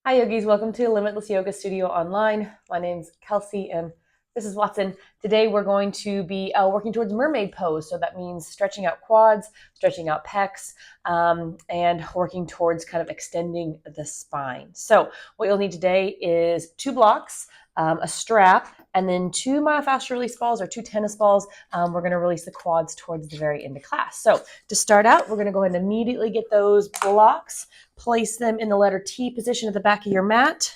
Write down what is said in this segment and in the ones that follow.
Hi, yogis. Welcome to Limitless Yoga Studio Online. My name's Kelsey and this is Watson. Today we're going to be working towards mermaid pose. So that means stretching out quads, stretching out pecs, and working towards kind of extending the spine. So what you'll need today is 2 blocks, a strap, and then 2 myofascial release balls or 2 tennis balls. We're going to release the quads towards the very end of class. So to start out, we're going to go ahead and immediately get those blocks. Place them in the letter T position at the back of your mat,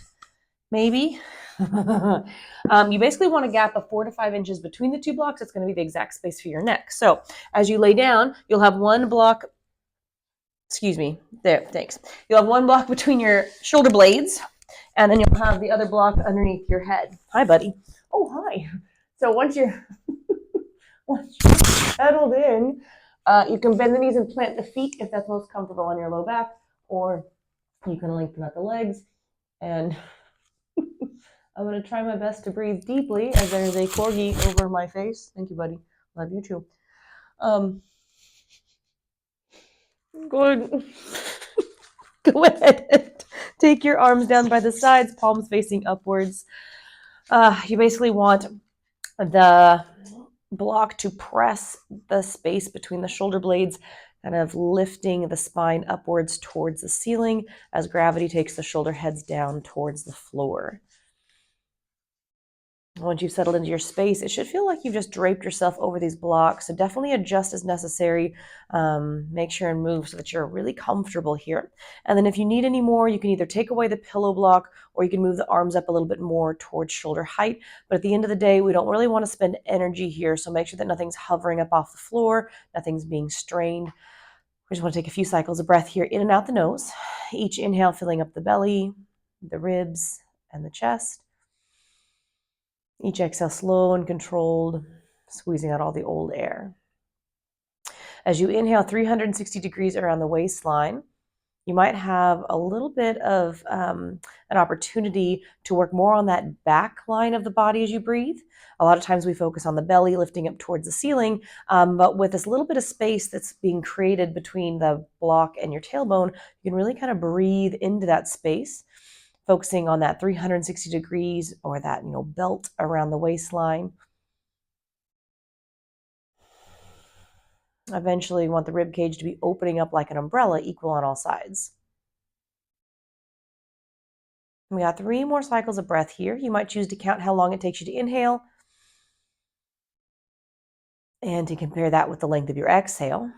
maybe. You basically want a gap of 4 to 5 inches between the 2 blocks. It's going to be the exact space for your neck. So as you lay down, you'll have one block, thanks. You'll have one block between your shoulder blades, and then you'll have the other block underneath your head. Hi, buddy. Oh, hi. So once you're settled in, you can bend the knees and plant the feet if that's most comfortable on your low back, or you can lengthen out the legs. And I'm going to try my best to breathe deeply as there is a corgi over my face. Thank you, buddy. Love you too. Good. Go ahead and take your arms down by the sides, palms facing upwards. You basically want the block to press the space between the shoulder blades, kind of lifting the spine upwards towards the ceiling as gravity takes the shoulder heads down towards the floor. Once you've settled into your space, it should feel like you've just draped yourself over these blocks. So definitely adjust as necessary. Make sure and move so that you're really comfortable here. And then if you need any more, you can either take away the pillow block or you can move the arms up a little bit more towards shoulder height. But at the end of the day, we don't really want to spend energy here. So make sure that nothing's hovering up off the floor, nothing's being strained. We just want to take a few cycles of breath here in and out the nose. Each inhale filling up the belly, the ribs, and the chest. Each exhale slow and controlled, squeezing out all the old air. As you inhale 360 degrees around the waistline, you might have a little bit of an opportunity to work more on that back line of the body as you breathe. A lot of times we focus on the belly lifting up towards the ceiling, but with this little bit of space that's being created between the block and your tailbone, you can really kind of breathe into that space, focusing on that 360 degrees or that, belt around the waistline. Eventually, you want the rib cage to be opening up like an umbrella, equal on all sides. We got 3 more cycles of breath here. You might choose to count how long it takes you to inhale and to compare that with the length of your exhale.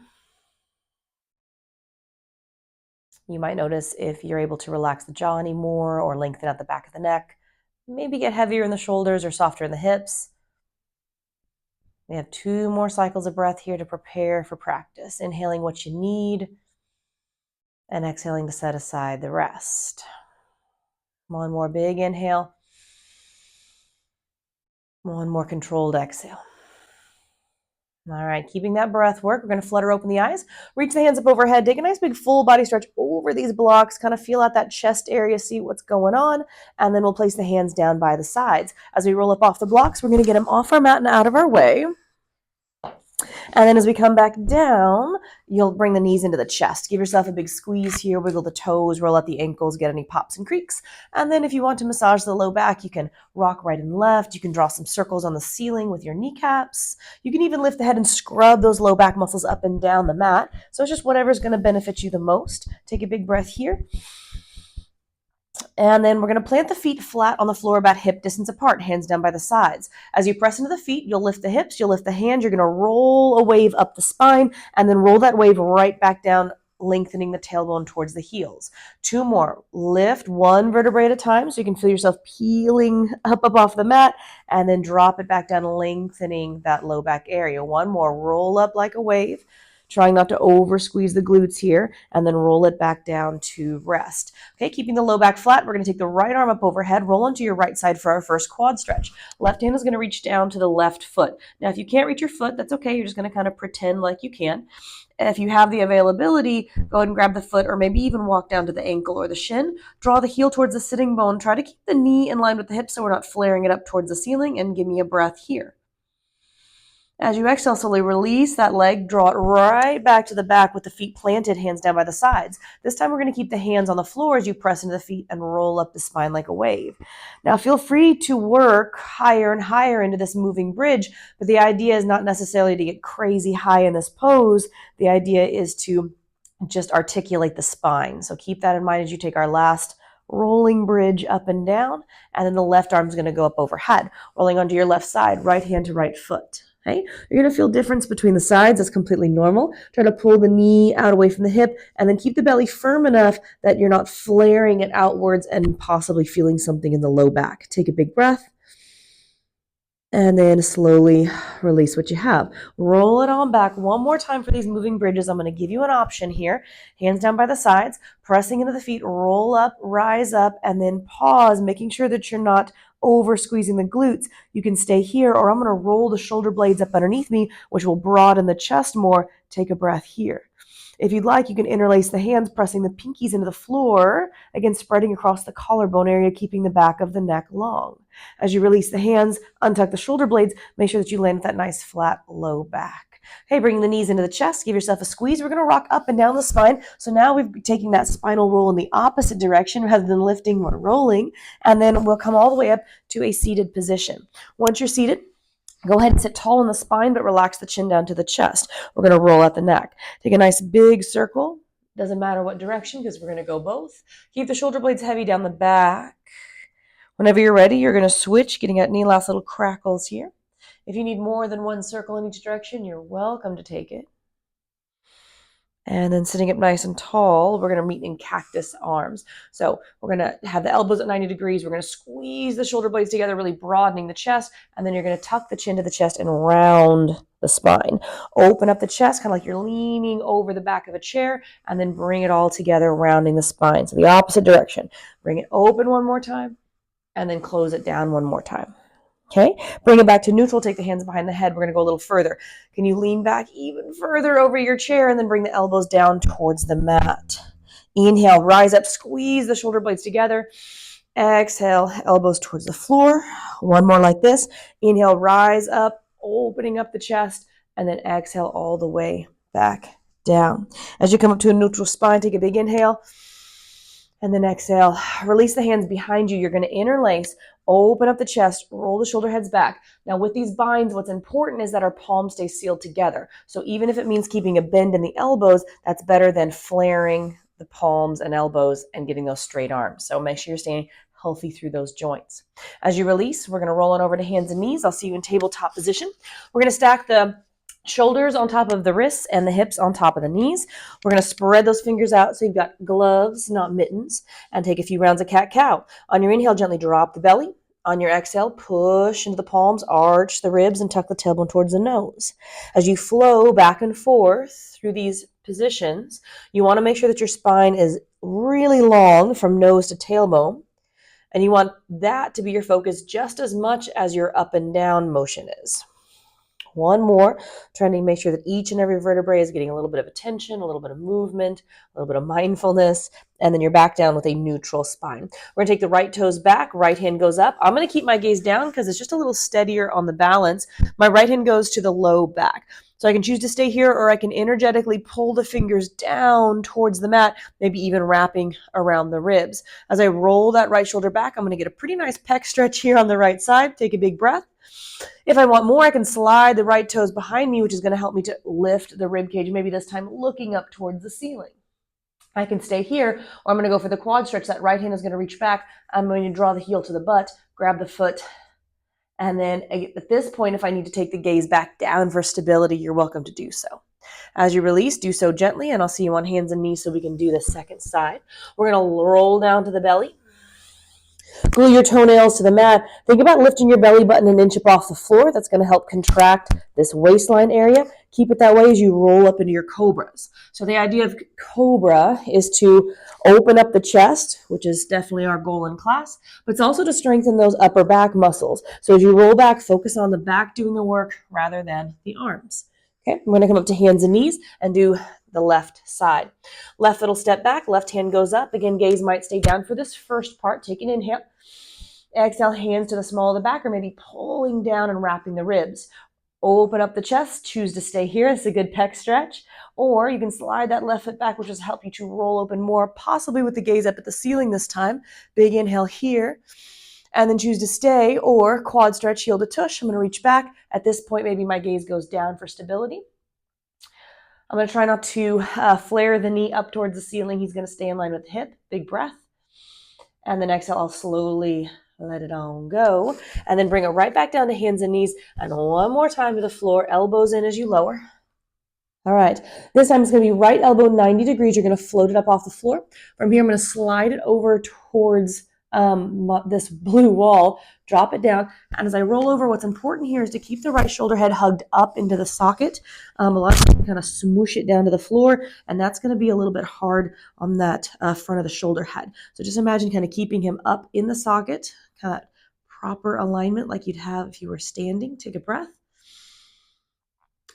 You might notice if you're able to relax the jaw anymore or lengthen out the back of the neck, maybe get heavier in the shoulders or softer in the hips. We have 2 more cycles of breath here to prepare for practice. Inhaling what you need and exhaling to set aside the rest. One more big inhale. One more controlled exhale. All right, keeping that breath work. We're going to flutter open the eyes. Reach the hands up overhead. Take a nice big full body stretch over these blocks. Kind of feel out that chest area, see what's going on. And then we'll place the hands down by the sides. As we roll up off the blocks, we're going to get them off our mat and out of our way. And then as we come back down, you'll bring the knees into the chest. Give yourself a big squeeze here, wiggle the toes, roll out the ankles, get any pops and creaks. And then if you want to massage the low back, you can rock right and left. You can draw some circles on the ceiling with your kneecaps. You can even lift the head and scrub those low back muscles up and down the mat. So it's just whatever's going to benefit you the most. Take a big breath here. And then we're going to plant the feet flat on the floor about hip distance apart, hands down by the sides. As you press into the feet, you'll lift the hips, you'll lift the hands, you're going to roll a wave up the spine, and then roll that wave right back down, lengthening the tailbone towards the heels. 2 more. Lift 1 vertebrae at a time so you can feel yourself peeling up off the mat, and then drop it back down, lengthening that low back area. 1 more. Roll up like a wave. Trying not to over squeeze the glutes here, and then roll it back down to rest. Okay, keeping the low back flat, we're going to take the right arm up overhead, roll onto your right side for our first quad stretch. Left hand is going to reach down to the left foot. Now, if you can't reach your foot, that's okay. You're just going to kind of pretend like you can. If you have the availability, go ahead and grab the foot or maybe even walk down to the ankle or the shin. Draw the heel towards the sitting bone. Try to keep the knee in line with the hip so we're not flaring it up towards the ceiling, and give me a breath here. As you exhale, slowly release that leg, draw it right back to the back with the feet planted, hands down by the sides. This time we're going to keep the hands on the floor as you press into the feet and roll up the spine like a wave. Now feel free to work higher and higher into this moving bridge, but the idea is not necessarily to get crazy high in this pose. The idea is to just articulate the spine. So keep that in mind as you take our last rolling bridge up and down, and then the left arm is going to go up overhead, rolling onto your left side, right hand to right foot. Okay? You're going to feel difference between the sides. That's completely normal. Try to pull the knee out away from the hip and then keep the belly firm enough that you're not flaring it outwards and possibly feeling something in the low back. Take a big breath and then slowly release what you have. Roll it on back one more time for these moving bridges. I'm going to give you an option here. Hands down by the sides, pressing into the feet, roll up, rise up, and then pause, making sure that you're not over squeezing the glutes. You can stay here, or I'm going to roll the shoulder blades up underneath me, which will broaden the chest more. Take a breath here. If you'd like, you can interlace the hands, pressing the pinkies into the floor, again, spreading across the collarbone area, keeping the back of the neck long. As you release the hands, untuck the shoulder blades, make sure that you land with that nice flat low back. Okay, bringing the knees into the chest, give yourself a squeeze. We're going to rock up and down the spine. So now we're taking that spinal roll in the opposite direction rather than lifting, we're rolling. And then we'll come all the way up to a seated position. Once you're seated, go ahead and sit tall in the spine, but relax the chin down to the chest. We're going to roll out the neck. Take a nice big circle. Doesn't matter what direction because we're going to go both. Keep the shoulder blades heavy down the back. Whenever you're ready, you're going to switch, getting any last little crackles here. If you need more than one circle in each direction, you're welcome to take it. And then sitting up nice and tall, we're going to meet in cactus arms. So we're going to have the elbows at 90 degrees. We're going to squeeze the shoulder blades together, really broadening the chest. And then you're going to tuck the chin to the chest and round the spine. Open up the chest, kind of like you're leaning over the back of a chair, and then bring it all together, rounding the spine. So the opposite direction. Bring it open one more time, and then close it down one more time. Okay, bring it back to neutral. Take the hands behind the head. We're going to go a little further. Can you lean back even further over your chair and then bring the elbows down towards the mat? Inhale, rise up, squeeze the shoulder blades together. Exhale, elbows towards the floor. One more like this. Inhale, rise up, opening up the chest, and then exhale all the way back down. As you come up to a neutral spine, take a big inhale. And then exhale, release the hands behind you. You're going to interlace, open up the chest, roll the shoulder heads back. Now with these binds, what's important is that our palms stay sealed together. So even if it means keeping a bend in the elbows, that's better than flaring the palms and elbows and getting those straight arms. So make sure you're staying healthy through those joints. As you release, we're going to roll on over to hands and knees. I'll see you in tabletop position. We're going to stack the shoulders on top of the wrists and the hips on top of the knees. We're going to spread those fingers out so you've got gloves, not mittens, and take a few rounds of cat-cow. On your inhale, gently drop the belly. On your exhale, push into the palms, arch the ribs, and tuck the tailbone towards the nose. As you flow back and forth through these positions, you want to make sure that your spine is really long from nose to tailbone, and you want that to be your focus just as much as your up and down motion is. One more, trying to make sure that each and every vertebrae is getting a little bit of attention, a little bit of movement, a little bit of mindfulness, and then you're back down with a neutral spine. We're going to take the right toes back, right hand goes up. I'm going to keep my gaze down because it's just a little steadier on the balance. My right hand goes to the low back. So I can choose to stay here, or I can energetically pull the fingers down towards the mat, maybe even wrapping around the ribs. As I roll that right shoulder back, I'm going to get a pretty nice pec stretch here on the right side. Take a big breath. If I want more, I can slide the right toes behind me, which is going to help me to lift the rib cage, maybe this time looking up towards the ceiling. I can stay here, or I'm going to go for the quad stretch. That right hand is going to reach back. I'm going to draw the heel to the butt, grab the foot, and then at this point, if I need to take the gaze back down for stability, you're welcome to do so. As you release, do so gently, and I'll see you on hands and knees so we can do the second side. We're going to roll down to the belly. Glue your toenails to the mat. Think about lifting your belly button an inch up off the floor. That's going to help contract this waistline area. Keep it that way as you roll up into your cobras. So the idea of cobra is to open up the chest, which is definitely our goal in class, but it's also to strengthen those upper back muscles. So as you roll back, focus on the back doing the work rather than the arms. Okay, I'm going to come up to hands and knees and do the left side. Left foot will step back, left hand goes up. Again, gaze might stay down for this first part. Take an inhale. Exhale, hands to the small of the back, or maybe pulling down and wrapping the ribs. Open up the chest, choose to stay here. It's a good pec stretch. Or you can slide that left foot back, which will help you to roll open more, possibly with the gaze up at the ceiling this time. Big inhale here. And then choose to stay, or quad stretch, heel to tush. I'm going to reach back. At this point, maybe my gaze goes down for stability. I'm going to try not to flare the knee up towards the ceiling. He's going to stay in line with the hip. Big breath. And then exhale, I'll slowly let it on go. And then bring it right back down to hands and knees. And one more time to the floor, elbows in as you lower. All right, this time it's going to be right elbow 90 degrees. You're going to float it up off the floor. From here, I'm going to slide it over towards this blue wall, drop it down. And as I roll over, what's important here is to keep the right shoulder head hugged up into the socket. A lot of times kind of smoosh it down to the floor, and that's going to be a little bit hard on that front of the shoulder head. So just imagine kind of keeping him up in the socket, kind of proper alignment like you'd have if you were standing. Take a breath.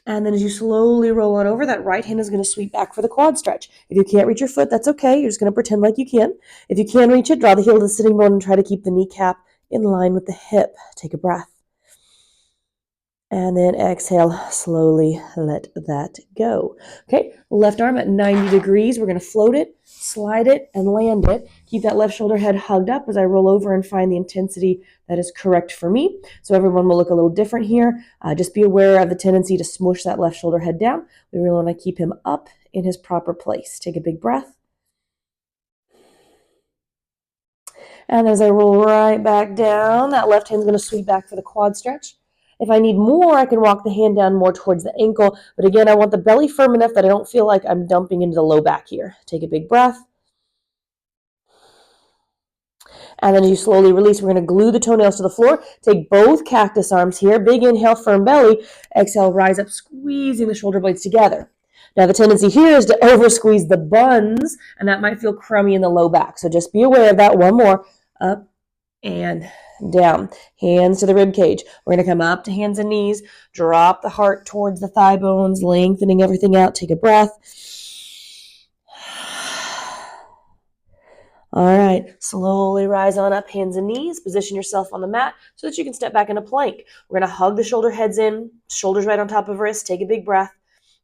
And then as you slowly roll on over, that right hand is going to sweep back for the quad stretch. If you can't reach your foot, that's okay. You're just going to pretend like you can. If you can reach it, draw the heel to the sitting bone and try to keep the kneecap in line with the hip. Take a breath. And then exhale, slowly let that go. Okay, left arm at 90 degrees. We're going to float it, slide it, and land it. Keep that left shoulder head hugged up as I roll over and find the intensity that is correct for me. So everyone will look a little different here. Just be aware of the tendency to smush that left shoulder head down. We really want to keep him up in his proper place. Take a big breath. And as I roll right back down, that left hand's going to sweep back for the quad stretch. If I need more, I can walk the hand down more towards the ankle. But again, I want the belly firm enough that I don't feel like I'm dumping into the low back here. Take a big breath. And then as you slowly release, we're going to glue the toenails to the floor. Take both cactus arms here. Big inhale, firm belly. Exhale, rise up, squeezing the shoulder blades together. Now, the tendency here is to over squeeze the buns, and that might feel crummy in the low back. So just be aware of that. One more. Up and down. Hands to the rib cage. We're going to come up to hands and knees. Drop the heart towards the thigh bones, lengthening everything out. Take a breath. All right, slowly rise on up, hands and knees. Position yourself on the mat so that you can step back into plank. We're going to hug the shoulder heads in, shoulders right on top of wrists. Take a big breath.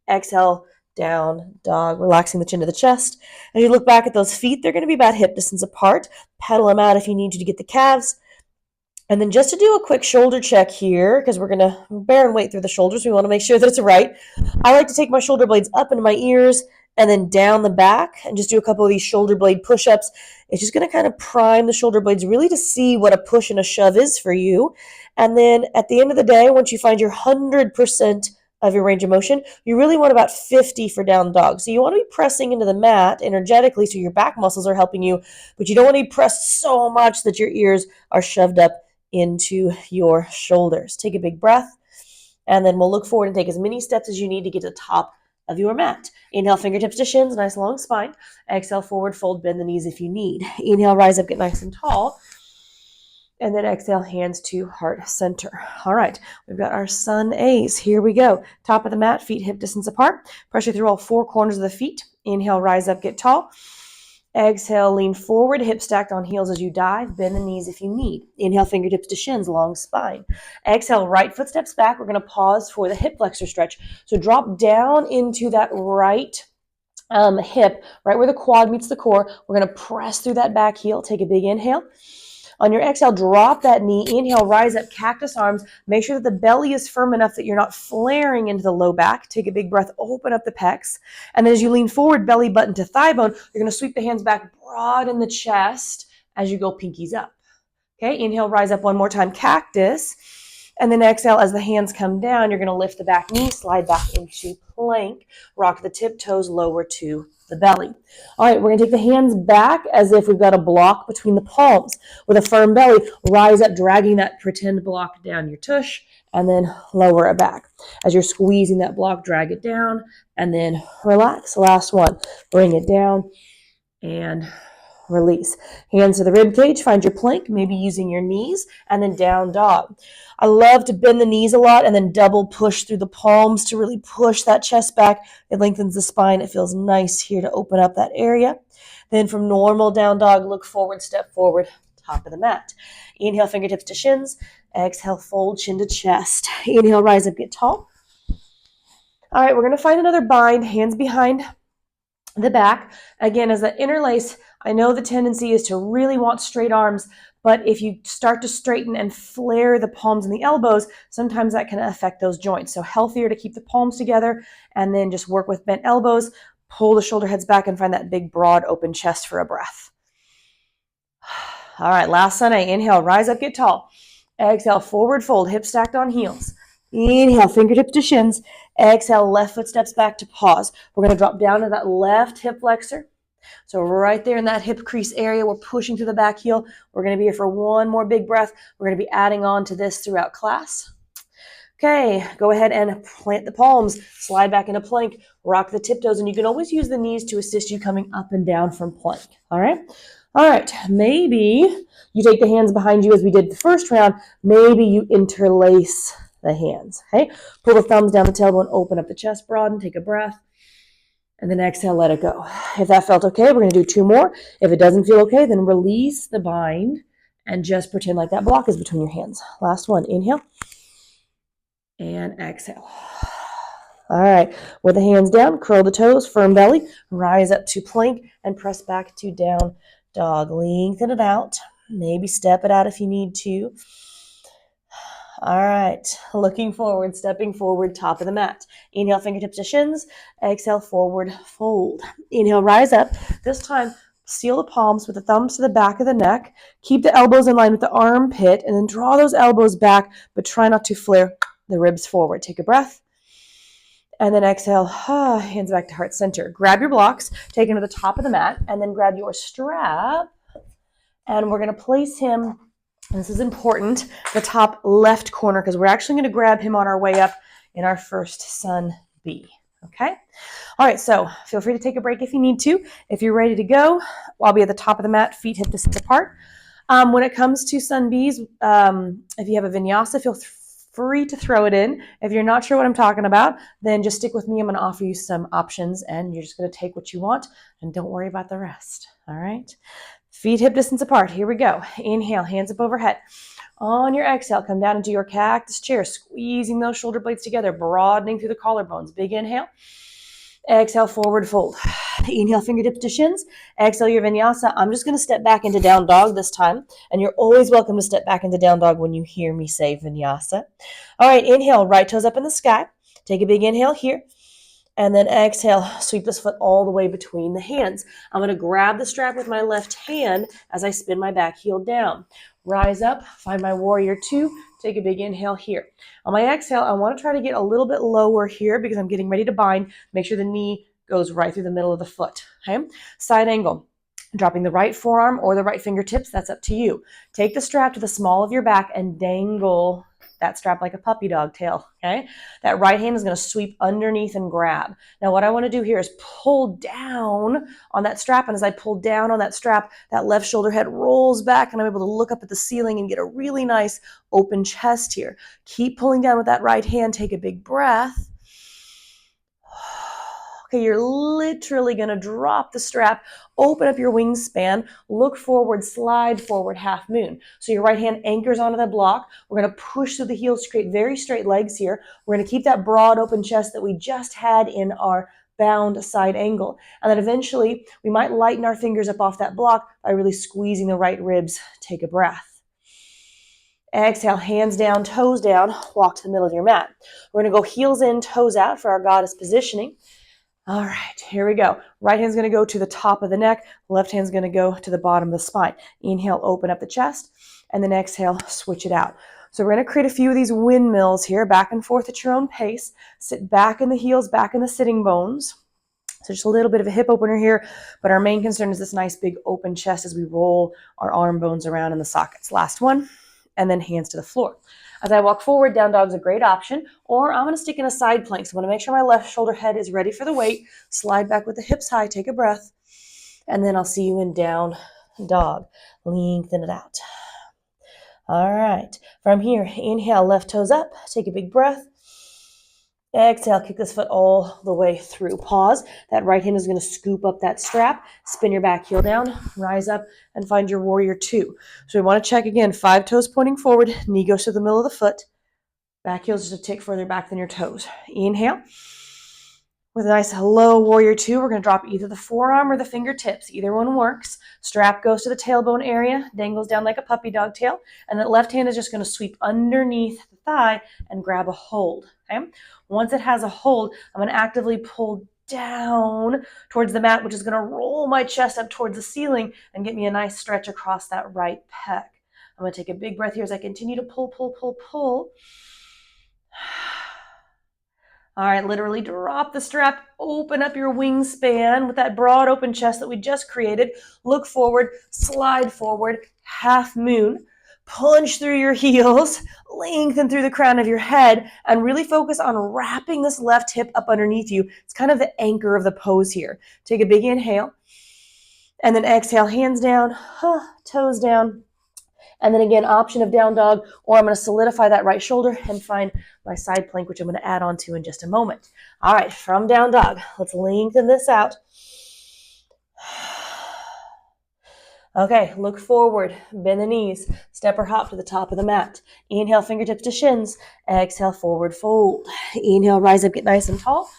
Exhale, down dog, relaxing the chin to the chest. As you look back at those feet, they're going to be about hip distance apart. Pedal them out if you need to get the calves. And then just to do a quick shoulder check here, because we're going to bear and weight through the shoulders. We want to make sure that it's right. I like to take my shoulder blades up into my ears and then down the back and just do a couple of these shoulder blade push-ups. It's just going to kind of prime the shoulder blades really to see what a push and a shove is for you. And then at the end of the day, once you find your 100% of your range of motion, you really want about 50 for down dog. So you want to be pressing into the mat energetically so your back muscles are helping you, but you don't want to be pressed so much that your ears are shoved up into your shoulders. Take a big breath, and then we'll look forward and take as many steps as you need to get to the top of your mat. Inhale, fingertips to shins, nice long spine. Exhale, forward fold, bend the knees if you need. Inhale, rise up, get nice and tall. And then exhale, hands to heart center. All right, we've got our sun A's. Here we go. Top of the mat, feet hip distance apart. Pressure through all four corners of the feet. Inhale, rise up, get tall. Exhale, lean forward, hips stacked on heels as you dive. Bend the knees if you need. Inhale, fingertips to shins, long spine. Exhale, right foot steps back. We're going to pause for the hip flexor stretch. So drop down into that right hip, right where the quad meets the core. We're going to press through that back heel. Take a big inhale. On your exhale, drop that knee. Inhale, rise up, cactus arms. Make sure that the belly is firm enough that you're not flaring into the low back. Take a big breath, open up the pecs. And then as you lean forward, belly button to thigh bone, you're going to sweep the hands back, broaden the chest as you go pinkies up. Okay, inhale, rise up one more time, cactus. And then exhale, as the hands come down, you're going to lift the back knee, slide back into plank, rock the tiptoes lower to the belly. All right, we're going to take the hands back as if we've got a block between the palms. With a firm belly, rise up, dragging that pretend block down your tush, and then lower it back. As you're squeezing that block, drag it down, and then relax. Last one, bring it down, and release. Hands to the rib cage, find your plank, maybe using your knees, and then down dog. I love to bend the knees a lot and then double push through the palms to really push that chest back. It lengthens the spine. It feels nice here to open up that area. Then from normal down dog, look forward, step forward, top of the mat. Inhale, fingertips to shins. Exhale, fold, chin to chest. Inhale, rise up, get tall. All right, we're going to find another bind, hands behind the back. Again, as the interlace, I know the tendency is to really want straight arms, but if you start to straighten and flare the palms and the elbows, sometimes that can affect those joints. So healthier to keep the palms together and then just work with bent elbows, pull the shoulder heads back and find that big, broad, open chest for a breath. All right, last Sunday, inhale, rise up, get tall. Exhale, forward fold, hips stacked on heels. Inhale, fingertips to shins. Exhale, left foot steps back to pause. We're going to drop down to that left hip flexor. So right there in that hip crease area, we're pushing through the back heel. We're going to be here for one more big breath. We're going to be adding on to this throughout class. Okay, go ahead and plant the palms, slide back into plank, rock the tiptoes, and you can always use the knees to assist you coming up and down from plank. All right? All right, maybe you take the hands behind you as we did the first round. Maybe you interlace the hands, okay? Pull the thumbs down the tailbone, open up the chest, broaden, take a breath, and then exhale, let it go. If that felt okay, we're going to do 2 more. If it doesn't feel okay, then release the bind and just pretend like that block is between your hands. Last one, inhale and exhale. All right, with the hands down, curl the toes, firm belly, rise up to plank and press back to down dog. Lengthen it out. Maybe step it out if you need to. All right, looking forward, stepping forward, top of the mat. Inhale, fingertips to shins. Exhale, forward fold. Inhale, rise up. This time, seal the palms with the thumbs to the back of the neck. Keep the elbows in line with the armpit, and then draw those elbows back, but try not to flare the ribs forward. Take a breath. And then exhale, hands back to heart center. Grab your blocks, take them to the top of the mat, and then grab your strap. And we're going to place him, and this is important, the top left corner, because we're actually going to grab him on our way up in our first Sun B. Okay? All right, so feel free to take a break if you need to. If you're ready to go, I'll be at the top of the mat, feet hip distance apart. When it comes to Sun Bs, if you have a vinyasa, feel free to throw it in. If you're not sure what I'm talking about, then just stick with me. I'm going to offer you some options, and you're just going to take what you want, and don't worry about the rest. All right? Feet hip distance apart. Here we go. Inhale, hands up overhead. On your exhale, come down into your cactus chair, squeezing those shoulder blades together, broadening through the collarbones. Big inhale. Exhale, forward fold. Inhale, fingertips to shins. Exhale, your vinyasa. I'm just going to step back into down dog this time. And you're always welcome to step back into down dog when you hear me say vinyasa. All right, inhale, right toes up in the sky. Take a big inhale here. And then exhale, sweep this foot all the way between the hands. I'm going to grab the strap with my left hand as I spin my back heel down. Rise up, find my warrior 2. Take a big inhale here. On my exhale, I want to try to get a little bit lower here because I'm getting ready to bind. Make sure the knee goes right through the middle of the foot. Okay? Side angle. Dropping the right forearm or the right fingertips, that's up to you. Take the strap to the small of your back and dangle that strap like a puppy dog tail, okay? That right hand is going to sweep underneath and grab. Now what I want to do here is pull down on that strap, and as I pull down on that strap, that left shoulder head rolls back and I'm able to look up at the ceiling and get a really nice open chest here. Keep pulling down with that right hand. Take a big breath. Okay, you're literally going to drop the strap, open up your wingspan, look forward, slide forward, half moon. So your right hand anchors onto the block. We're going to push through the heels to create very straight legs here. We're going to keep that broad open chest that we just had in our bound side angle. And then eventually we might lighten our fingers up off that block by really squeezing the right ribs. Take a breath. Exhale, hands down, toes down, walk to the middle of your mat. We're going to go heels in, toes out for our goddess positioning. All right, here we go. Right hand's going to go to the top of the neck. Left hand's going to go to the bottom of the spine. Inhale, open up the chest, and then exhale, switch it out. So we're going to create a few of these windmills here, back and forth at your own pace. Sit back in the heels, back in the sitting bones. So just a little bit of a hip opener here, but our main concern is this nice big open chest as we roll our arm bones around in the sockets. Last one, and then hands to the floor. As I walk forward, down dog is a great option, or I'm going to stick in a side plank. So I'm going to make sure my left shoulder head is ready for the weight. Slide back with the hips high, take a breath, and then I'll see you in down dog. Lengthen it out. All right, from here, inhale, left toes up, take a big breath. Exhale, kick this foot all the way through. Pause. That right hand is going to scoop up that strap. Spin your back heel down, rise up, and find your warrior two. So we want to check again. 5 toes pointing forward. Knee goes to the middle of the foot. Back heel's just a tick further back than your toes. Inhale. With a nice low warrior two, we're going to drop either the forearm or the fingertips. Either one works. Strap goes to the tailbone area, dangles down like a puppy dog tail, and that left hand is just going to sweep underneath the thigh and grab a hold. Okay? Once it has a hold, I'm going to actively pull down towards the mat, which is going to roll my chest up towards the ceiling and get me a nice stretch across that right pec. I'm going to take a big breath here as I continue to pull, pull, pull, pull. All right, literally drop the strap, open up your wingspan with that broad open chest that we just created. Look forward, slide forward, half moon. Punch through your heels, lengthen through the crown of your head, and really focus on wrapping this left hip up underneath you. It's kind of the anchor of the pose here. Take a big inhale, and then exhale, hands down, toes down. And then again, option of down dog, or I'm going to solidify that right shoulder and find my side plank, which I'm going to add on to in just a moment. All right, from down dog, let's lengthen this out. Okay, look forward, bend the knees, step or hop to the top of the mat. Inhale, fingertips to shins. Exhale, forward fold. Inhale, rise up, get nice and tall.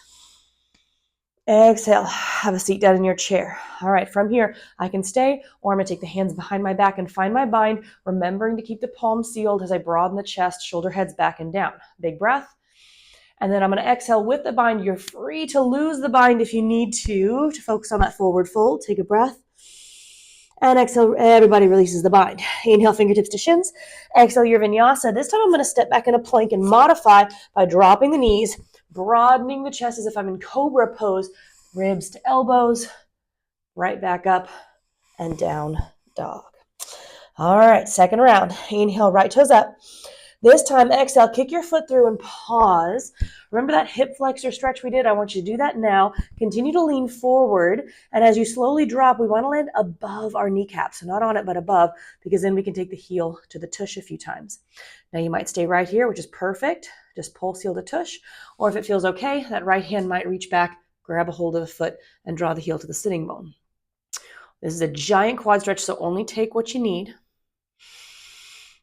Exhale, have a seat down in your chair. All right, from here, I can stay, or I'm going to take the hands behind my back and find my bind, remembering to keep the palms sealed as I broaden the chest, shoulder heads back and down. Big breath. And then I'm going to exhale with the bind. You're free to lose the bind if you need to focus on that forward fold. Take a breath. And exhale, everybody releases the bind. Inhale, fingertips to shins. Exhale, your vinyasa. This time I'm going to step back in a plank and modify by dropping the knees, broadening the chest as if I'm in cobra pose, ribs to elbows, right back up and down dog. All right, second round. Inhale, right toes up. This time, exhale, kick your foot through and pause. Remember that hip flexor stretch we did? I want you to do that now. Continue to lean forward. And as you slowly drop, we want to land above our kneecap. So not on it, but above, because then we can take the heel to the tush a few times. Now you might stay right here, which is perfect. Just pulse heel to tush. Or if it feels okay, that right hand might reach back, grab a hold of the foot, and draw the heel to the sitting bone. This is a giant quad stretch, so only take what you need.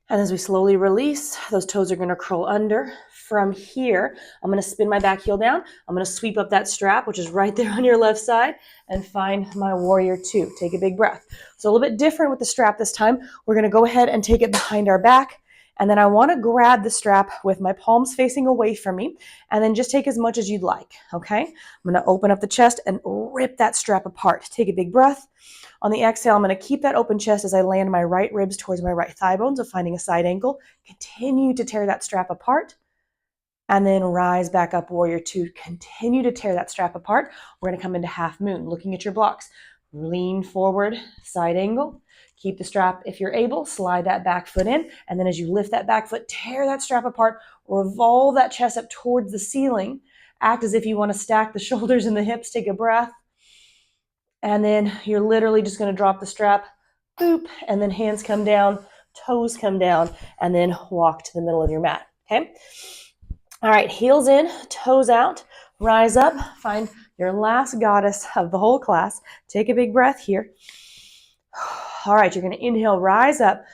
And as we slowly release, those toes are going to curl under. From here, I'm going to spin my back heel down. I'm going to sweep up that strap, which is right there on your left side, and find my warrior two. Take a big breath. So a little bit different with the strap this time. We're going to go ahead and take it behind our back. And then I want to grab the strap with my palms facing away from me, and then just take as much as you'd like, okay? I'm going to open up the chest and rip that strap apart. Take a big breath. On the exhale, I'm going to keep that open chest as I land my right ribs towards my right thigh bone, so finding a side angle. Continue to tear that strap apart, and then rise back up, warrior two. Continue to tear that strap apart. We're going to come into half moon, looking at your blocks. Lean forward, side angle. Keep the strap if you're able. Slide that back foot in, and then as you lift that back foot, tear that strap apart. Revolve that chest up towards the ceiling. Act as if you want to stack the shoulders and the hips. Take a breath. And then you're literally just going to drop the strap, boop, and then hands come down, toes come down, and then walk to the middle of your mat, okay? All right, heels in, toes out, rise up, find your last goddess of the whole class. Take a big breath here. All right, you're going to inhale, rise up,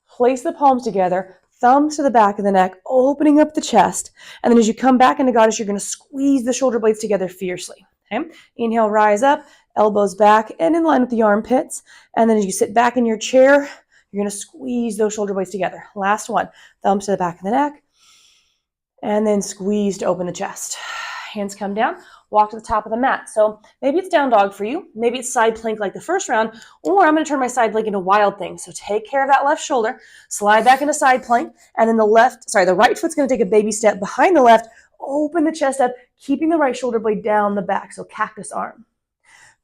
place the palms together, thumbs to the back of the neck, opening up the chest, and then as you come back into goddess, you're going to squeeze the shoulder blades together fiercely, okay? Inhale, rise up, elbows back and in line with the armpits. And then as you sit back in your chair, you're going to squeeze those shoulder blades together. Last one, thumbs to the back of the neck. And then squeeze to open the chest. Hands come down, walk to the top of the mat. So maybe it's down dog for you. Maybe it's side plank like the first round, or I'm going to turn my side plank into wild thing. So take care of that left shoulder, slide back into side plank, and then the right foot's going to take a baby step behind the left, open the chest up, keeping the right shoulder blade down the back. So cactus arm.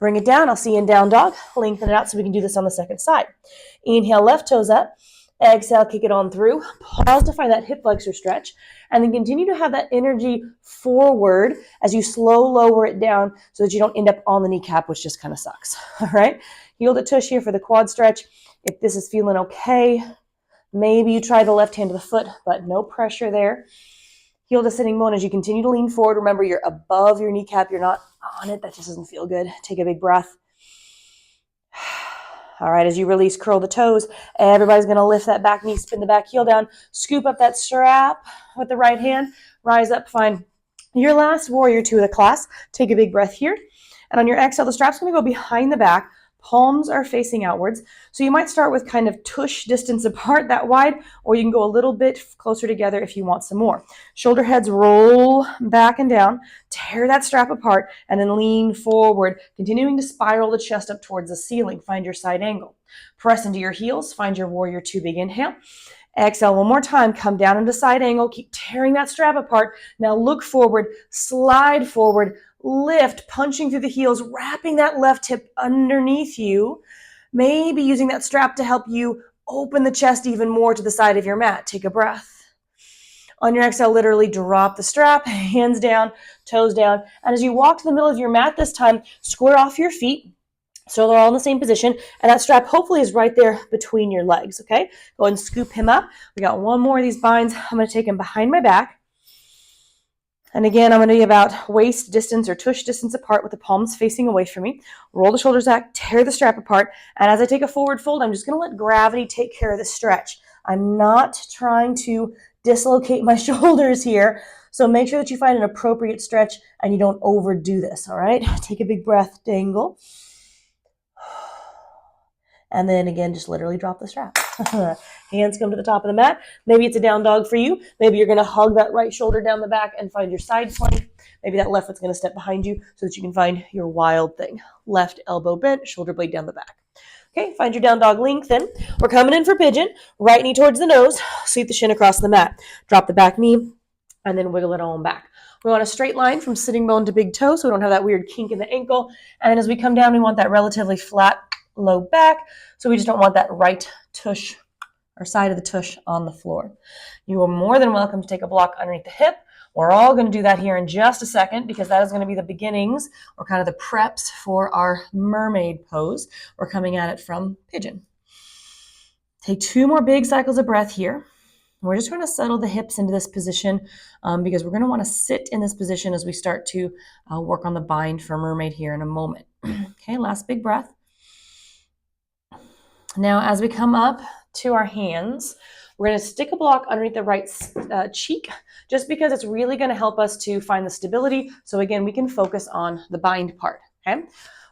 Bring it down. I'll see you in down dog. Lengthen it out so we can do this on the second side. Inhale, left toes up. Exhale, kick it on through. Pause to find that hip flexor stretch. And then continue to have that energy forward as you slow lower it down so that you don't end up on the kneecap, which just kind of sucks. All right? Heel to tush here for the quad stretch. If this is feeling okay, maybe you try the left hand to the foot, but no pressure there. Heel to sitting bone as you continue to lean forward. Remember, you're above your kneecap. You're not on it. That just doesn't feel good. Take a big breath. All right, as you release, curl the toes. Everybody's going to lift that back knee, spin the back heel down, scoop up that strap with the right hand, rise up, find your last warrior two of the class. Take a big breath here. And on your exhale, the strap's going to go behind the back. Palms are facing outwards. So you might start with kind of tush distance apart that wide, or you can go a little bit closer together if you want some more. Shoulder heads roll back and down, tear that strap apart, and then lean forward, continuing to spiral the chest up towards the ceiling. Find your side angle. Press into your heels. Find your warrior two. Big inhale. Exhale one more time. Come down into side angle. Keep tearing that strap apart. Now look forward, slide forward, lift, punching through the heels, wrapping that left hip underneath you, maybe using that strap to help you open the chest even more to the side of your mat. Take a breath. On your exhale, literally drop the strap, hands down, toes down. And as you walk to the middle of your mat this time, square off your feet so they're all in the same position. And that strap hopefully is right there between your legs, okay? Go ahead and scoop him up. We got one more of these binds. I'm going to take him behind my back. And again, I'm going to be about waist distance or tush distance apart with the palms facing away from me. Roll the shoulders back, tear the strap apart. And as I take a forward fold, I'm just going to let gravity take care of the stretch. I'm not trying to dislocate my shoulders here. So make sure that you find an appropriate stretch and you don't overdo this, all right? Take a big breath, dangle. And then again, just literally drop the strap. Hands come to the top of the mat. Maybe it's a down dog for you. Maybe you're going to hug that right shoulder down the back and find your side plank. Maybe that left foot's going to step behind you so that you can find your wild thing. Left elbow bent, shoulder blade down the back. Okay, find your down dog, lengthen. We're coming in for pigeon. Right knee towards the nose. Sweep the shin across the mat. Drop the back knee and then wiggle it on back. We want a straight line from sitting bone to big toe so we don't have that weird kink in the ankle. And then as we come down, we want that relatively flat low back. So we just don't want that right tush or side of the tush on the floor. You are more than welcome to take a block underneath the hip. We're all going to do that here in just a second because that is going to be the beginnings or kind of the preps for our mermaid pose. We're coming at it from pigeon. Take 2 more big cycles of breath here. We're just going to settle the hips into this position because we're going to want to sit in this position as we start to work on the bind for mermaid here in a moment. Okay, last big breath. Now, as we come up to our hands, we're going to stick a block underneath the right cheek just because it's really going to help us to find the stability. So again, we can focus on the bind part, okay?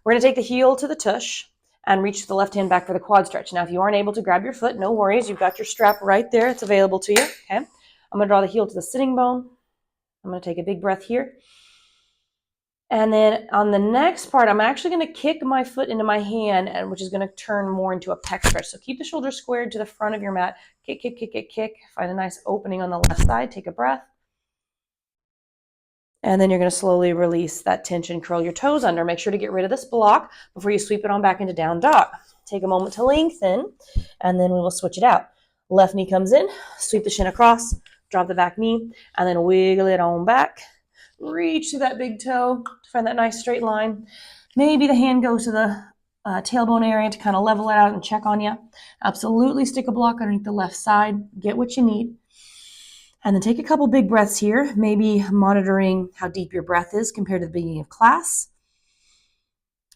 We're going to take the heel to the tush and reach the left hand back for the quad stretch. Now, if you aren't able to grab your foot, no worries. You've got your strap right there. It's available to you, okay? I'm going to draw the heel to the sitting bone. I'm going to take a big breath here. And then on the next part, I'm actually going to kick my foot into my hand, which is going to turn more into a pec stretch. So keep the shoulders squared to the front of your mat. Kick, kick, kick, kick, kick. Find a nice opening on the left side. Take a breath. And then you're going to slowly release that tension. Curl your toes under. Make sure to get rid of this block before you sweep it on back into down dog. Take a moment to lengthen, and then we will switch it out. Left knee comes in. Sweep the shin across. Drop the back knee, and then wiggle it on back. Reach to that big toe to find that nice straight line. Maybe the hand goes to the tailbone area to kind of level it out and check on you. Absolutely stick a block underneath the left side. Get what you need. And then take a couple big breaths here, maybe monitoring how deep your breath is compared to the beginning of class.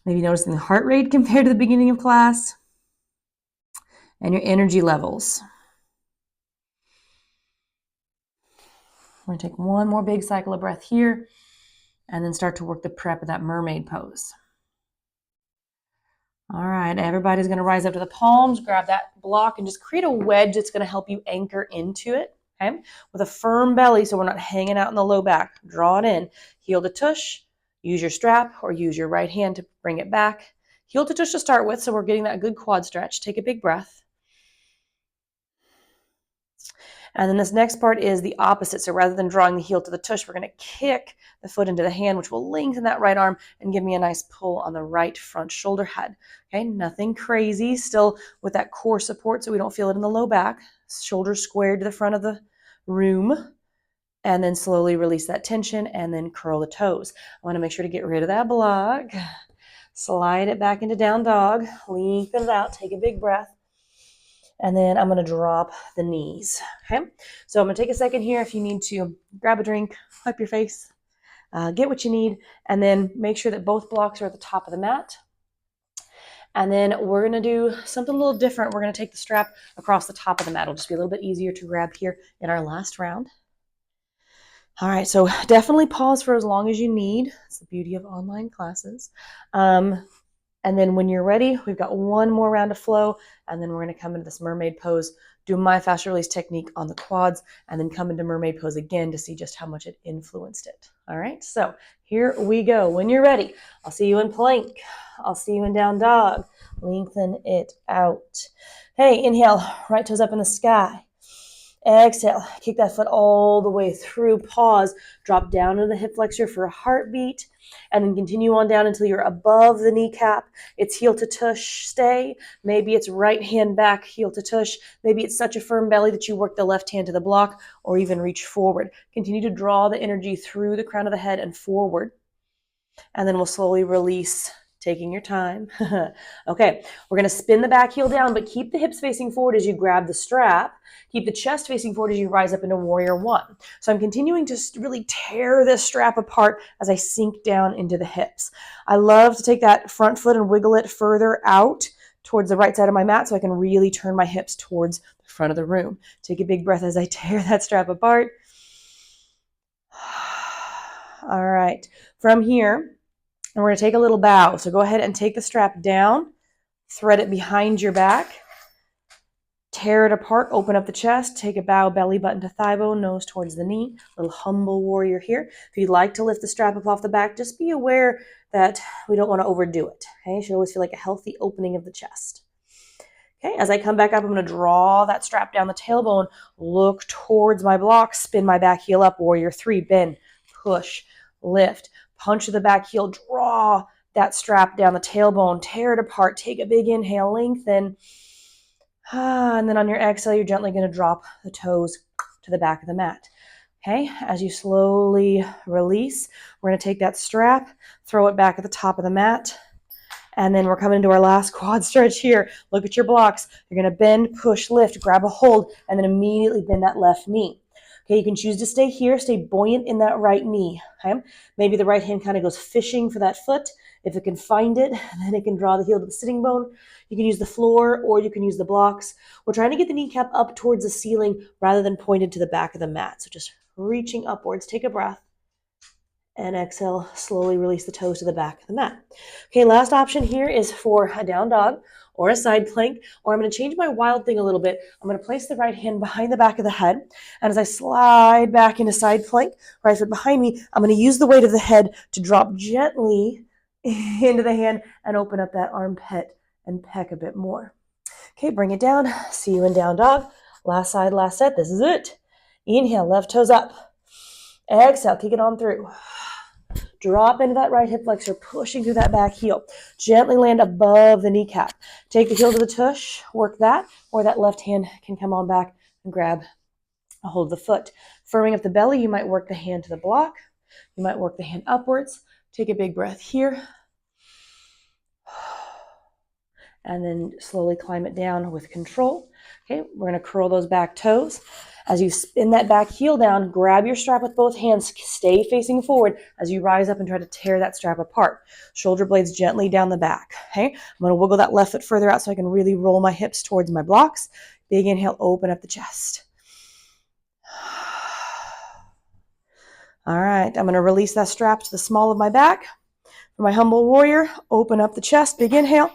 Maybe noticing the heart rate compared to the beginning of class. And your energy levels. We're going to take one more big cycle of breath here and then start to work the prep of that mermaid pose. All right, everybody's going to rise up to the palms, grab that block, and just create a wedge that's going to help you anchor into it, okay? With a firm belly so we're not hanging out in the low back. Draw it in. Heel to tush. Use your strap or use your right hand to bring it back. Heel to tush to start with so we're getting that good quad stretch. Take a big breath. And then this next part is the opposite. So rather than drawing the heel to the tush, we're going to kick the foot into the hand, which will lengthen that right arm and give me a nice pull on the right front shoulder head. Okay, nothing crazy. Still with that core support so we don't feel it in the low back. Shoulders squared to the front of the room. And then slowly release that tension and then curl the toes. I want to make sure to get rid of that block. Slide it back into down dog. Lengthen it out. Take a big breath. And then I'm going to drop the knees. Okay. So I'm going to take a second here. If you need to grab a drink, wipe your face, get what you need, and then make sure that both blocks are at the top of the mat. And then we're going to do something a little different. We're going to take the strap across the top of the mat. It'll just be a little bit easier to grab here in our last round. All right, so definitely pause for as long as you need. It's the beauty of online classes. And then when you're ready, we've got one more round of flow, and then we're going to come into this mermaid pose, do my fast release technique on the quads, and then come into mermaid pose again to see just how much it influenced it. All right, so here we go. When you're ready, I'll see you in plank. I'll see you in down dog. Lengthen it out. Hey, inhale, right toes up in the sky. Exhale, kick that foot all the way through. Pause, drop down into the hip flexor for a heartbeat, and then continue on down until you're above the kneecap. It's heel to tush, stay. Maybe it's right hand back, heel to tush. Maybe it's such a firm belly that you work the left hand to the block or even reach forward. Continue to draw the energy through the crown of the head and forward. And then we'll slowly release, taking your time. Okay, we're going to spin the back heel down, but keep the hips facing forward as you grab the strap. Keep the chest facing forward as you rise up into warrior one. So I'm continuing to really tear this strap apart as I sink down into the hips. I love to take that front foot and wiggle it further out towards the right side of my mat so I can really turn my hips towards the front of the room. Take a big breath as I tear that strap apart. All right, from here, and we're going to take a little bow. So go ahead and take the strap down, thread it behind your back, tear it apart, open up the chest, take a bow, belly button to thigh bone, nose towards the knee. Little humble warrior here. If you'd like to lift the strap up off the back, just be aware that we don't want to overdo it. Okay, it should always feel like a healthy opening of the chest. Okay, as I come back up, I'm going to draw that strap down the tailbone, look towards my block, spin my back heel up, warrior three, bend, push, lift. Punch to the back heel, draw that strap down the tailbone, tear it apart, take a big inhale, lengthen. And then on your exhale, you're gently going to drop the toes to the back of the mat. Okay, as you slowly release, we're going to take that strap, throw it back at the top of the mat, and then we're coming into our last quad stretch here. Look at your blocks. You're going to bend, push, lift, grab a hold, and then immediately bend that left knee. Okay, you can choose to stay here, stay buoyant in that right knee. Okay, maybe the right hand kind of goes fishing for that foot. If it can find it, then it can draw the heel to the sitting bone. You can use the floor or you can use the blocks. We're trying to get the kneecap up towards the ceiling rather than pointed to the back of the mat. So just reaching upwards, take a breath, and exhale, slowly release the toes to the back of the mat. Okay, last option here is for a down dog or a side plank, or I'm going to change my wild thing a little bit. I'm going to place the right hand behind the back of the head, and as I slide back into side plank, right foot behind me, I'm going to use the weight of the head to drop gently into the hand and open up that armpit and peck a bit more. Okay, bring it down. See you in down dog. Last side, last set. This is it. Inhale, left toes up. Exhale, kick it on through. Drop into that right hip flexor, pushing through that back heel. Gently land above the kneecap. Take the heel to the tush, work that, or that left hand can come on back and grab a hold of the foot. Firming up the belly, you might work the hand to the block. You might work the hand upwards. Take a big breath here. And then slowly climb it down with control. Okay, we're going to curl those back toes. As you spin that back heel down, grab your strap with both hands, stay facing forward as you rise up and try to tear that strap apart. Shoulder blades gently down the back. Okay, I'm going to wiggle that left foot further out so I can really roll my hips towards my blocks. Big inhale, open up the chest. All right, I'm going to release that strap to the small of my back. For my humble warrior, open up the chest, big inhale.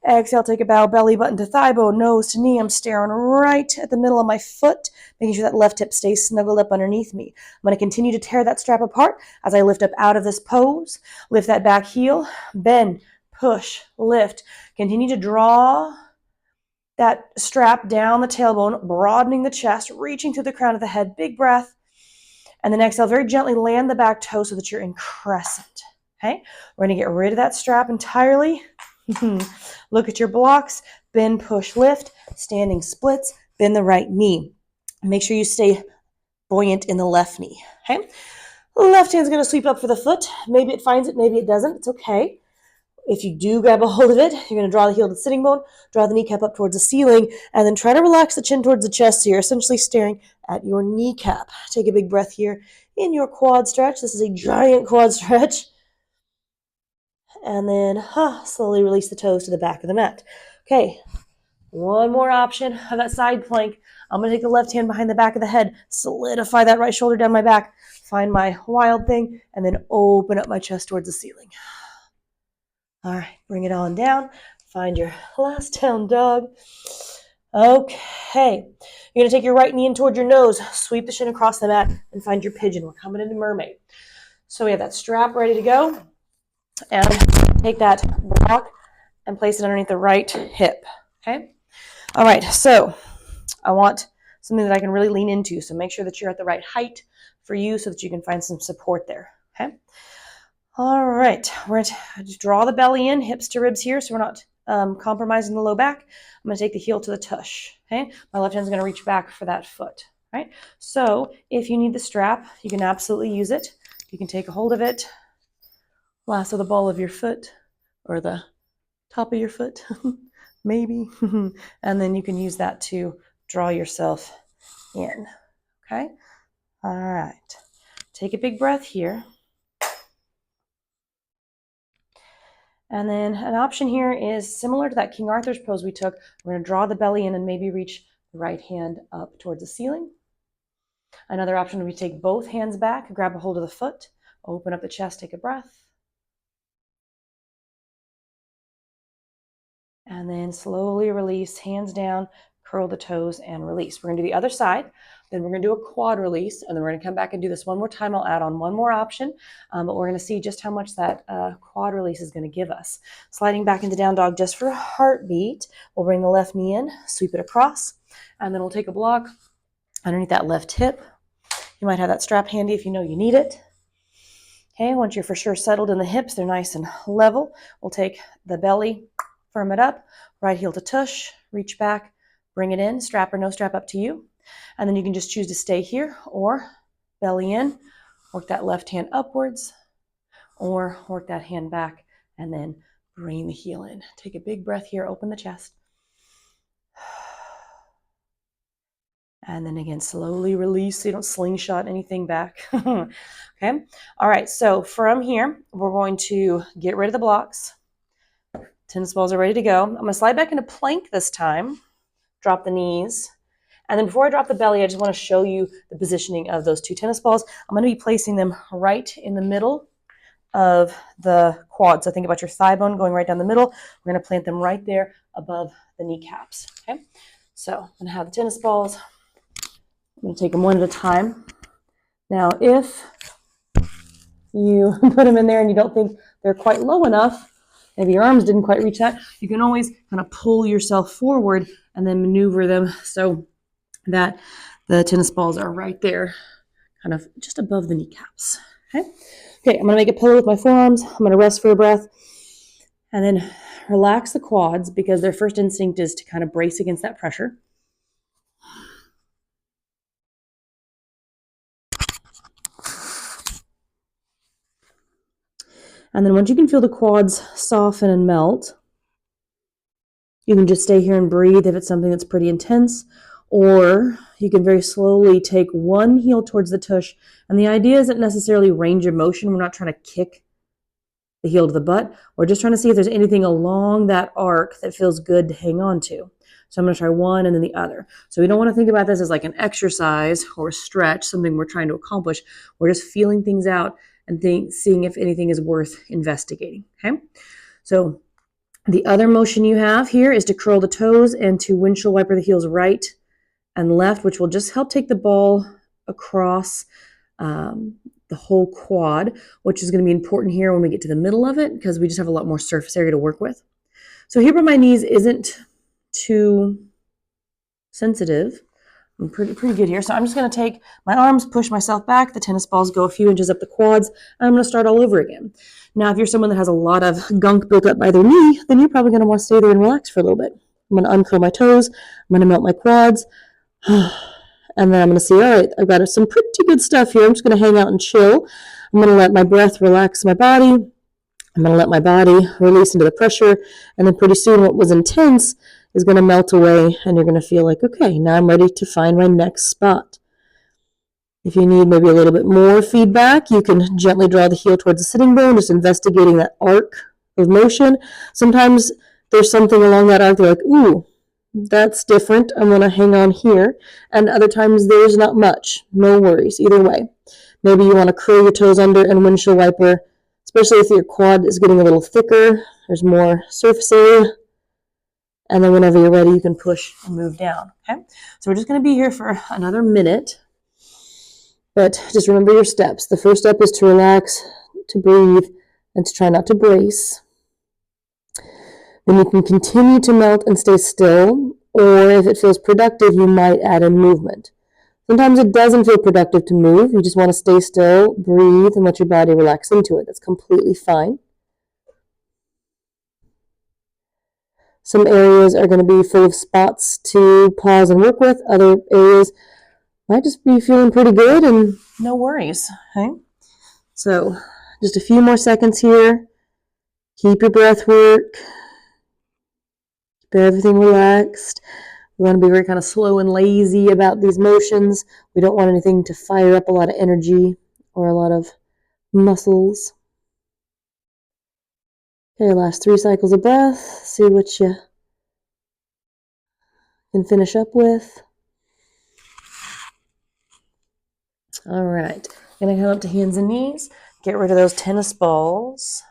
Exhale, take a bow, belly button to thigh bone, nose to knee. I'm staring right at the middle of my foot, making sure that left hip stays snuggled up underneath me. I'm going to continue to tear that strap apart as I lift up out of this pose. Lift that back heel, bend, push, lift. Continue to draw that strap down the tailbone, broadening the chest, reaching through the crown of the head. Big breath. And then exhale, very gently land the back toe so that you're in crescent. Okay, we're going to get rid of that strap entirely. Look at your blocks, bend, push, lift, standing splits, bend the right knee. Make sure you stay buoyant in the left knee. Okay, left hand's going to sweep up for the foot. Maybe it finds it, maybe it doesn't. It's okay. If you do grab a hold of it, you're going to draw the heel to the sitting bone, draw the kneecap up towards the ceiling, and then try to relax the chin towards the chest so you're essentially staring at your kneecap. Take a big breath here in your quad stretch. This is a giant quad stretch. And then slowly release the toes to the back of the mat. Okay, one more option of that side plank. I'm going to take the left hand behind the back of the head, solidify that right shoulder down my back, find my wild thing, and then open up my chest towards the ceiling. All right, bring it on down. Find your last down dog. Okay, you're going to take your right knee in toward your nose, sweep the shin across the mat, and find your pigeon. We're coming into mermaid. So we have that strap ready to go. And take that block and place it underneath the right hip. Okay? All right, so I want something that I can really lean into. So make sure that you're at the right height for you so that you can find some support there. Okay? All right, we're going to just draw the belly in, hips to ribs here, so we're not compromising the low back. I'm going to take the heel to the tush. Okay? My left hand's going to reach back for that foot. Right? So if you need the strap, you can absolutely use it. You can take a hold of it, lasso the ball of your foot or the top of your foot, maybe. And then you can use that to draw yourself in. Okay? All right. Take a big breath here. And then an option here is similar to that King Arthur's pose we took. We're going to draw the belly in and maybe reach the right hand up towards the ceiling. Another option would be take both hands back, grab a hold of the foot, open up the chest, take a breath. And then slowly release, hands down, curl the toes, and release. We're going to do the other side. Then we're going to do a quad release, and then we're going to come back and do this one more time. I'll add on one more option, but we're going to see just how much that quad release is going to give us. Sliding back into down dog just for a heartbeat. We'll bring the left knee in, sweep it across, and then we'll take a block underneath that left hip. You might have that strap handy if you know you need it. Okay, once you're for sure settled in the hips, they're nice and level. We'll take the belly, firm it up, right heel to tush, reach back, bring it in, strap or no strap, up to you. And then you can just choose to stay here or belly in, work that left hand upwards, or work that hand back and then bring the heel in. Take a big breath here, open the chest. And then again, slowly release so you don't slingshot anything back. Okay. All right. So from here, we're going to get rid of the blocks. Tennis balls are ready to go. I'm going to slide back into plank this time. Drop the knees. And then before I drop the belly, I just want to show you the positioning of those two tennis balls. I'm going to be placing them right in the middle of the quad. So think about your thigh bone going right down the middle. We're going to plant them right there above the kneecaps. Okay. So I'm going to have the tennis balls. I'm going to take them one at a time. Now, if you put them in there and you don't think they're quite low enough, maybe your arms didn't quite reach that, you can always kind of pull yourself forward and then maneuver them so that the tennis balls are right there, kind of just above the kneecaps. Okay, I'm going to make a pillow with my forearms. I'm going to rest for a breath and then relax the quads because their first instinct is to kind of brace against that pressure. And then once you can feel the quads soften and melt, you can just stay here and breathe if it's something that's pretty intense, or you can very slowly take one heel towards the tush. And the idea isn't necessarily range of motion. We're not trying to kick the heel to the butt. We're just trying to see if there's anything along that arc that feels good to hang on to. So I'm going to try one and then the other. So we don't want to think about this as like an exercise or a stretch, something we're trying to accomplish. We're just feeling things out and seeing if anything is worth investigating. Okay, so the other motion you have here is to curl the toes and to windshield wiper the heels right and left, which will just help take the ball across the whole quad, which is going to be important here when we get to the middle of it because we just have a lot more surface area to work with. So here where my knees isn't too sensitive, I'm pretty good here. So I'm just going to take my arms, push myself back. The tennis balls go a few inches up the quads. And I'm going to start all over again. Now, if you're someone that has a lot of gunk built up by their knee, then you're probably going to want to stay there and relax for a little bit. I'm going to uncurl my toes. I'm going to melt my quads. And then I'm going to see, all right, I've got some pretty good stuff here. I'm just going to hang out and chill. I'm going to let my breath relax my body. I'm going to let my body release into the pressure, and then pretty soon what was intense is going to melt away, and you're going to feel like, okay, now I'm ready to find my next spot. If you need maybe a little bit more feedback, you can gently draw the heel towards the sitting bone, just investigating that arc of motion. Sometimes there's something along that arc, you're like, ooh, that's different. I'm going to hang on here. And other times there's not much. No worries, either way. Maybe you want to curl your toes under and windshield wiper, especially if your quad is getting a little thicker. There's more surface area. And then whenever you're ready, you can push and move down. Okay, so we're just going to be here for another minute. But just remember your steps. The first step is to relax, to breathe, and to try not to brace. Then you can continue to melt and stay still, or if it feels productive, you might add in movement. Sometimes it doesn't feel productive to move. You just want to stay still, breathe, and let your body relax into it. That's completely fine. Some areas are going to be full of spots to pause and work with. Other areas might just be feeling pretty good and no worries. Okay? So just a few more seconds here. Keep your breath work. Keep everything relaxed. We want to be very kind of slow and lazy about these motions. We don't want anything to fire up a lot of energy or a lot of muscles. Okay, last 3 cycles of breath. See what you can finish up with. All right, gonna come up to hands and knees. Get rid of those tennis balls.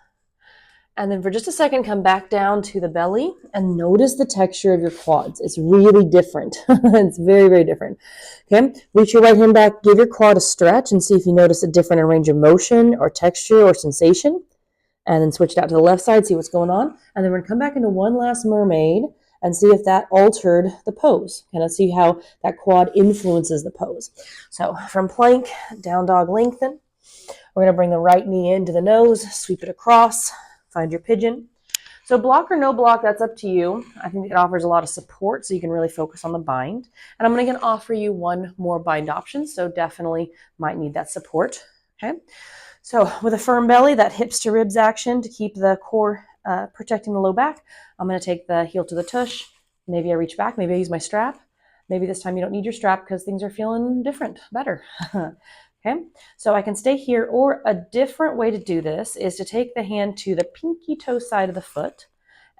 And then for just a second, come back down to the belly and notice the texture of your quads. It's really different. It's very, very different. Okay, reach your right hand back, give your quad a stretch and see if you notice a different range of motion or texture or sensation. And then switch it out to the left side, see what's going on. And then we're gonna come back into one last mermaid and see if that altered the pose. Kind of see how that quad influences the pose. So from plank, down dog lengthen. We're gonna bring the right knee into the nose, sweep it across, find your pigeon. So block or no block, that's up to you. I think it offers a lot of support so you can really focus on the bind. And I'm gonna offer you one more bind option, so definitely might need that support, okay? So with a firm belly, that hips to ribs action to keep the core protecting the low back, I'm going to take the heel to the tush. Maybe I reach back. Maybe I use my strap. Maybe this time you don't need your strap because things are feeling different, better. Okay, so I can stay here, or a different way to do this is to take the hand to the pinky toe side of the foot,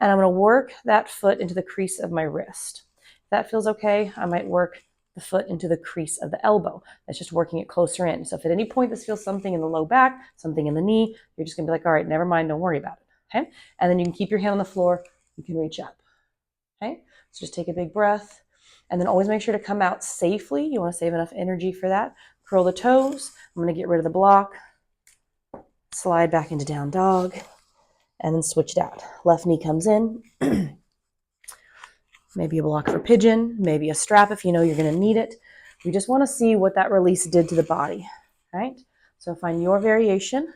and I'm going to work that foot into the crease of my wrist. If that feels okay, I might work the foot into the crease of the elbow. That's just working it closer in. So if at any point this feels something in the low back, something in the knee, you're just gonna be like, all right, never mind, don't worry about it, okay? And then you can keep your hand on the floor, you can reach up, okay? So just take a big breath, and then always make sure to come out safely. You wanna save enough energy for that. Curl the toes. I'm gonna get rid of the block, slide back into down dog, and then switch it out. Left knee comes in. Maybe a block for pigeon, maybe a strap if you know you're going to need it. We just want to see what that release did to the body, right? So find your variation.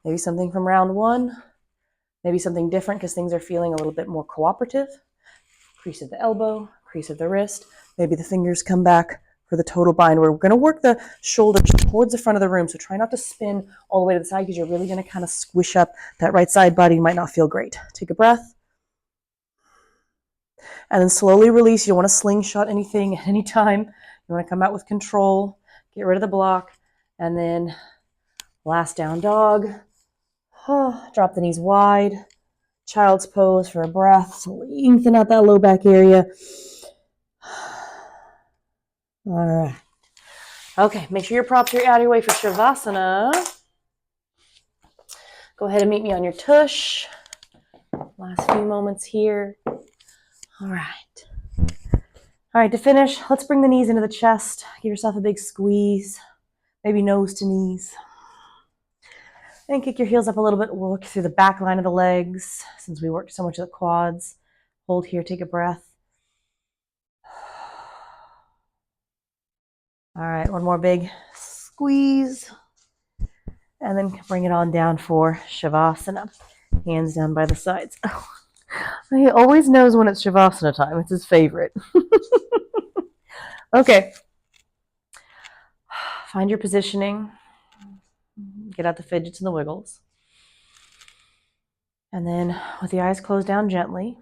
Maybe something from round 1, maybe something different because things are feeling a little bit more cooperative. Crease of the elbow, crease of the wrist. Maybe the fingers come back for the total bind. We're going to work the shoulders towards the front of the room, so try not to spin all the way to the side because you're really going to kind of squish up that right side body. You might not feel great. Take a breath. And then slowly release. You don't want to slingshot anything at any time. You want to come out with control, get rid of the block, and then last down dog. Drop the knees wide. Child's pose for a breath. So lengthen out that low back area. All right. Okay, make sure your props are out of your way for Shavasana. Go ahead and meet me on your tush. Last few moments here. All right. All right, to finish, let's bring the knees into the chest. Give yourself a big squeeze, maybe nose to knees. And kick your heels up a little bit. We'll look through the back line of the legs since we worked so much of the quads. Hold here, take a breath. All right, one more big squeeze. And then bring it on down for Shavasana. Hands down by the sides. He always knows when it's Shavasana time. It's his favorite. Okay. Find your positioning. Get out the fidgets and the wiggles. And then with the eyes closed down gently,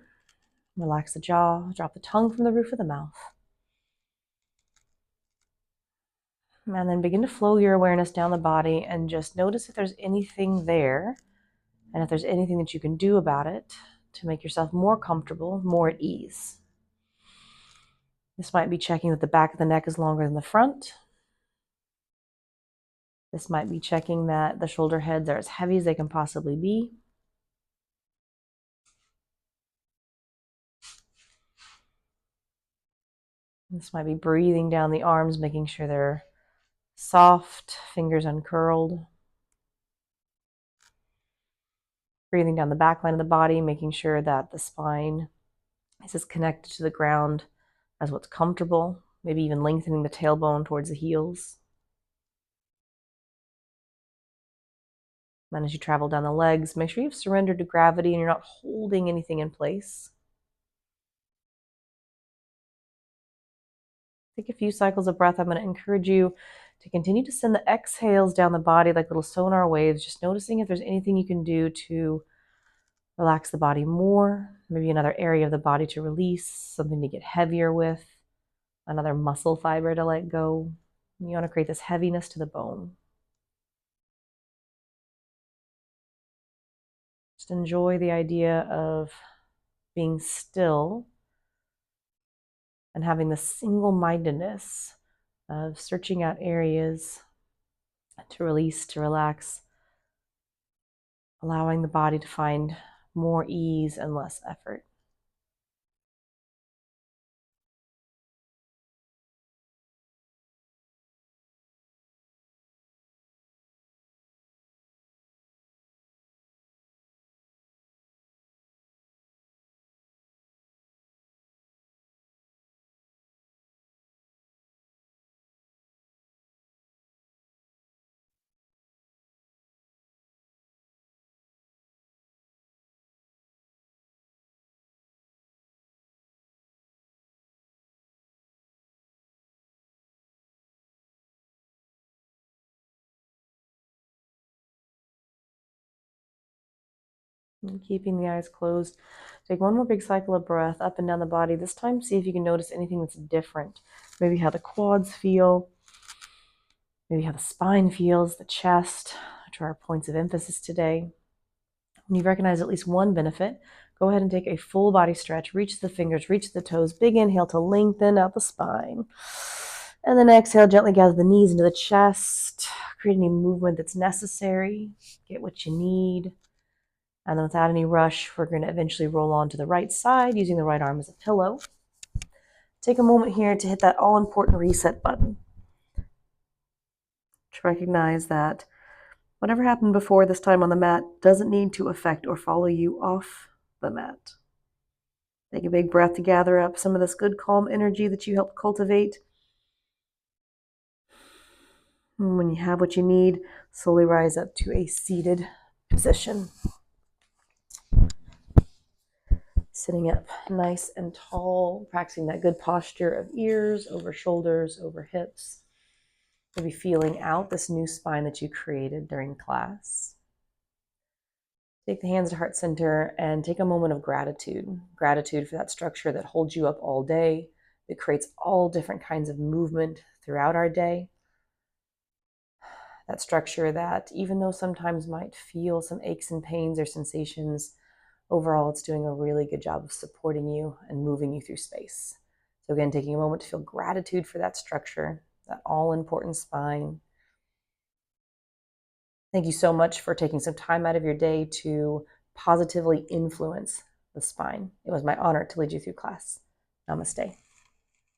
relax the jaw, drop the tongue from the roof of the mouth. And then begin to flow your awareness down the body and just notice if there's anything there and if there's anything that you can do about it to make yourself more comfortable, more at ease. This might be checking that the back of the neck is longer than the front. This might be checking that the shoulder heads are as heavy as they can possibly be. This might be breathing down the arms, making sure they're soft, fingers uncurled. Breathing down the back line of the body, making sure that the spine is as connected to the ground as what's comfortable, maybe even lengthening the tailbone towards the heels. Then as you travel down the legs, make sure you've surrendered to gravity and you're not holding anything in place. Take a few cycles of breath. I'm going to encourage you to continue to send the exhales down the body like little sonar waves, just noticing if there's anything you can do to relax the body more, maybe another area of the body to release, something to get heavier with, another muscle fiber to let go. You want to create this heaviness to the bone. Just enjoy the idea of being still and having the single-mindedness of searching out areas to release, to relax, allowing the body to find more ease and less effort. And keeping the eyes closed, take one more big cycle of breath up and down the body. This time, see if you can notice anything that's different. Maybe how the quads feel, maybe how the spine feels, the chest, which are our points of emphasis today. When you recognize at least one benefit, go ahead and take a full body stretch. Reach the fingers, reach the toes. Big inhale to lengthen out the spine. And then exhale, gently gather the knees into the chest. Create any movement that's necessary. Get what you need. And then without any rush, we're going to eventually roll on to the right side using the right arm as a pillow. Take a moment here to hit that all-important reset button. To recognize that whatever happened before this time on the mat doesn't need to affect or follow you off the mat. Take a big breath to gather up some of this good, calm energy that you helped cultivate. And when you have what you need, slowly rise up to a seated position. Sitting up nice and tall, practicing that good posture of ears over shoulders, over hips. Maybe feeling out this new spine that you created during class. Take the hands to heart center and take a moment of gratitude. Gratitude for that structure that holds you up all day, that creates all different kinds of movement throughout our day. That structure that, even though sometimes might feel some aches and pains or sensations, overall it's doing a really good job of supporting you and moving you through space. So again, taking a moment to feel gratitude for that structure, that all-important spine. Thank you so much for taking some time out of your day to positively influence the spine. It was my honor to lead you through class. Namaste.